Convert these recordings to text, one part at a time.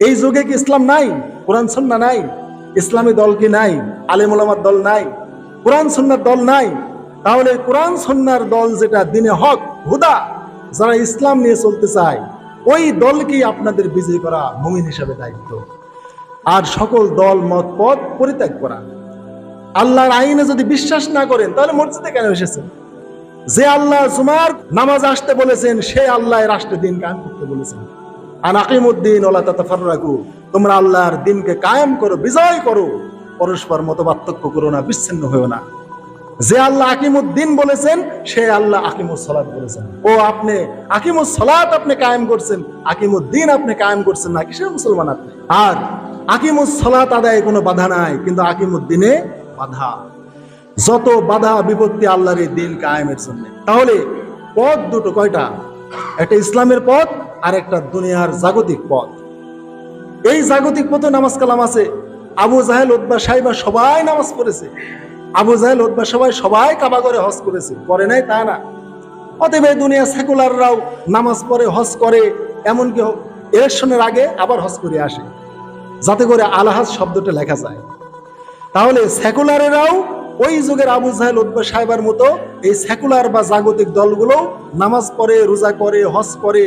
এই যুগে কি ইসলাম নাই? কোরআন সুন্নাহ নাই? ইসলামী দল কি নাই? আলেম ওলামার দল নাই? কোরআন সুন্নাহর দল নাই? তাহলে কোরআন সুন্নাহর দল যেটা দিনে হক হুদা, যারা ইসলাম নিয়ে চলতে চায়, ওই দলকেই আপনাদের বিজয়ী করা মুমিন হিসাবে দায়িত্ব। আর সকল দল মত পথ পরিত্যাগ করা। আল্লাহর আইনে যদি বিশ্বাস না করেন তাহলে মসজিদে কেন এসেছেন? যে আল্লাহ জুমার নামাজ আসতে বলেছেন সে আল্লাহ রাষ্ট্রের দিন কায়েম করতে বলেছেন। আন আকিমুদ্দিন ওয়ালা তাতাফাররাকু, তোমরা আল্লাহর দিনকে কায়েম করো, বিজয় করো, পরস্পর মতপার্থক্য করো না, বিচ্ছিন্ন হয়েও না। যে আল্লাহ আকিমুদ্দিন বলেছেন সে আল্লাহ আকিমুস সালাত বলেছেন। ও আপনি আকিমুস সালাত আপনি কায়েম করছেন, আকিমুদ্দিন আপনি কায়েম করছেন না, কিসের মুসলমান আপনি? আর আকিমুস সালাত আদায়ে কোনো বাধা নাই, কিন্তু আকিমুদ্দিনে বাধা। যত বাধা বিপত্তি আল্লাহর এই দিন কায়েমের জন্য। তাহলে পথ দুটো, কয়টা? একটা ইসলামের পথ আর একটা দুনিয়ার জাগতিক পথ। এই জাগতিক পথে নামাজ কালাম আছে। আবু জাহেল উতবা সাইবা সবাই নামাজ পড়েছে। আবু জাহেল উতবা সবাই কাবা করে হজ করেছে, করে নাই তা না। অতএব এই দুনিয়া সেকুলাররাও নামাজ পড়ে, হজ করে, এমনকি ইলেকশনের আগে আবার হজ করে আসে, যাতে করে আলহাজ শব্দটা লেখা যায়। তাহলে সেকুলারেরাও ওই যুগের আবু জাহেল উতবা সাহেবার মতো এই সেকুলার বা জাগতিক দলগুলো নামাজ পড়ে, রোজা করে, হজ করে,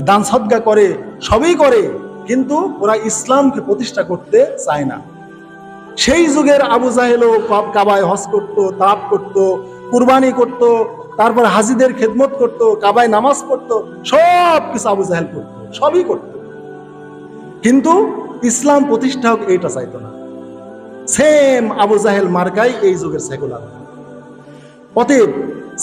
দান সদকা করে, সবই করে, কিন্তু ওরা ইসলামকে প্রতিষ্ঠা করতে চায় না। সেই যুগের আবু জাহেলও কাবায় হজ করত, তাওয়াফ করত, কুরবানি করত, তারপর হাজিদের খেদমত করত, কাবায় নামাজ পড়ত, সব কিছু আবু জাহেল করত, সবই করত, কিন্তু ইসলাম প্রতিষ্ঠা হোক এইটা চাইতো না। সেম আবু জাহেল মার্কাই এই যুগের সেকুলার। অতএব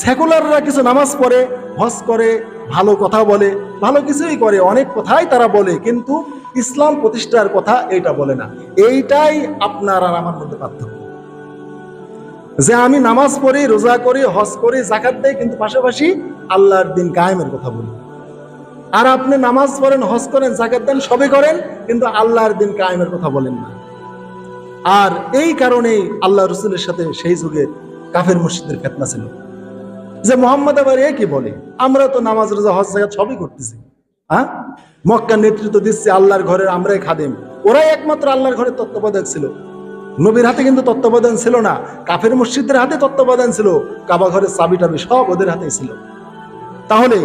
সেকুলাররা কিছু নামাজ পড়ে, হজ করে, ভালো কথা বলে, ভালো কিছুই করে, অনেক কথাই তারা বলে, কিন্তু ইসলাম প্রতিষ্ঠার কথা এইটা বলে না। এইটাই আপনার আর আমার মধ্যে পার্থক্য। যে আমি নামাজ পড়ি, রোজা করি, হজ করি, যাকাত দেই, কিন্তু পাশাপাশি আল্লাহর দিন কায়েমের কথা বলি। আর আপনি নামাজ পড়েন, হজ করেন, যাকাত দেন, সবই করেন, কিন্তু আল্লাহর দিন কায়েমের কথা বলেন না। আর এই কারণেই আল্লাহ রসুলের সাথে সেই যুগে কাফের মুশরিকদের ফিতনা ছিল, যে মোহাম্মদ আবার এ কি বলে, আমরা তো নামাজ, রোজা, হজ, যাকাত সবই করতেছি, হ্যাঁ, মক্কার নেতৃত্ব দিচ্ছে, আল্লাহর ঘরের আমরাই খাদেম, ওরাই একমাত্র আল্লাহর ঘরের তত্ত্বাবধায়ক ছিল। নবীর হাতে কিন্তু তত্ত্বাবধান ছিল না, কাফের মুশরিকদের হাতে তত্ত্বাবধান ছিল, কাবা ঘরের চাবি টাবি সব ওদের হাতেই ছিল। তাহলে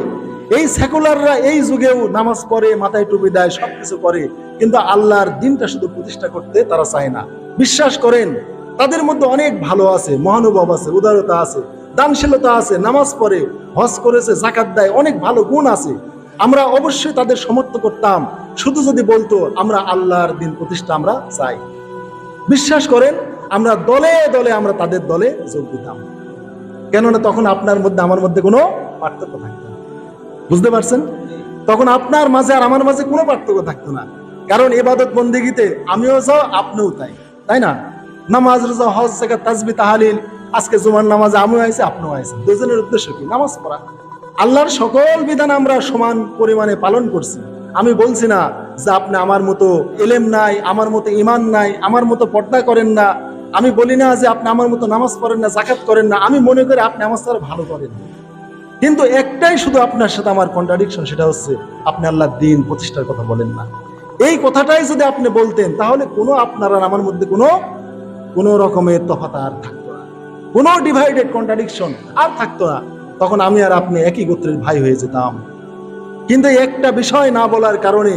এই সেকুলাররা এই যুগেও নামাজ পড়ে, মাথায় টুপি দেয়, সবকিছু করে, কিন্তু আল্লাহর দিনটা শুধু প্রতিষ্ঠা করতে তারা চায় না। বিশ্বাস করেন তাদের মধ্যে অনেক ভালো আছে, মহানুভব আছে, উদারতা আছে, দানশীলতা আছে, নামাজ পড়ে, হজ করেছে, যাকাত দেয়, অনেক ভালো গুণ আছে। আমরা অবশ্যই তাদের সমর্থন করতাম, শুধু যদি বলতো আমরা আল্লাহর দিন প্রতিষ্ঠা আমরা চাই। বিশ্বাস করেন আমরা দলে দলে আমরা তাদের দলে যোগ দিতাম, কেননা তখন আপনার মধ্যে আমার মধ্যে কোনো পার্থক্য থাকতো না। বুঝতে পারছেন? তখন আপনার মাঝে আর আমার মাঝে কোনো পার্থক্য থাকতো না, কারণ ইবাদত বন্দেগীতে আমিও যাও, আপনিও তাই, তাই না? নামাজ, রোজা, হজ, যাকাত, তাসবিহ, তাহলিল, আজকে জুমার নামাজে আমিও আইছি, আপনিও আইছেন, দুজনের উদ্দেশ্য কি? নামাজ পড়া। আল্লাহর সকল বিধান আমরা সমান পরিমাণে পালন করছি। আমি বলছি না যে আপনি আমার মতো ইলম নাই, আমার মতো ঈমান নাই, আমার মতো পর্দা করেন না। আমি বলি না যে আপনি আমার মতো নামাজ পড়েন না, যাকাত করেন না। আমি মনে করি আপনি আমার সাথে ভালো করেন, কিন্তু একটাই শুধু আপনার সাথে আমার কন্ট্রাডিকশন, সেটা হচ্ছে আপনি আল্লাহর দিন প্রতিষ্ঠার কথা বলেন না। এই কথাটাই যদি আপনি বলতেন তাহলে কোনো আপনার আর আমার মধ্যে কোনো রকমের তফাৎ আর থাকতো না, কোনো ডিভাইডেড কন্ট্রাডিকশন আর থাকতো না। তখন আমি আর আপনি একই গোত্রের ভাই হয়ে যেতাম। কিন্তু একটা বিষয় না বলার কারণে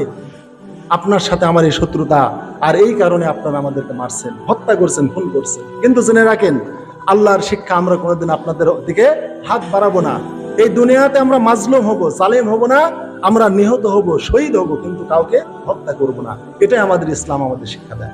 আপনার সাথে আমার এই শত্রুতা, আর এই কারণে আপনারা আমাদেরকে মারছেন, হত্যা করছেন, খুন করছেন। কিন্তু জেনে রাখেন আল্লাহর শিক্ষা আমরা কোনোদিন আপনাদের দিকে হাত বাড়াবো না। এই দুনিয়াতে আমরা মাজলুম হব, জালেম হব না, আমরা নিহত হব, শহীদ হব, কিন্তু কাউকে হত্যা করব না। এটাই আমাদের ইসলাম আমাদের শিক্ষা দেয়।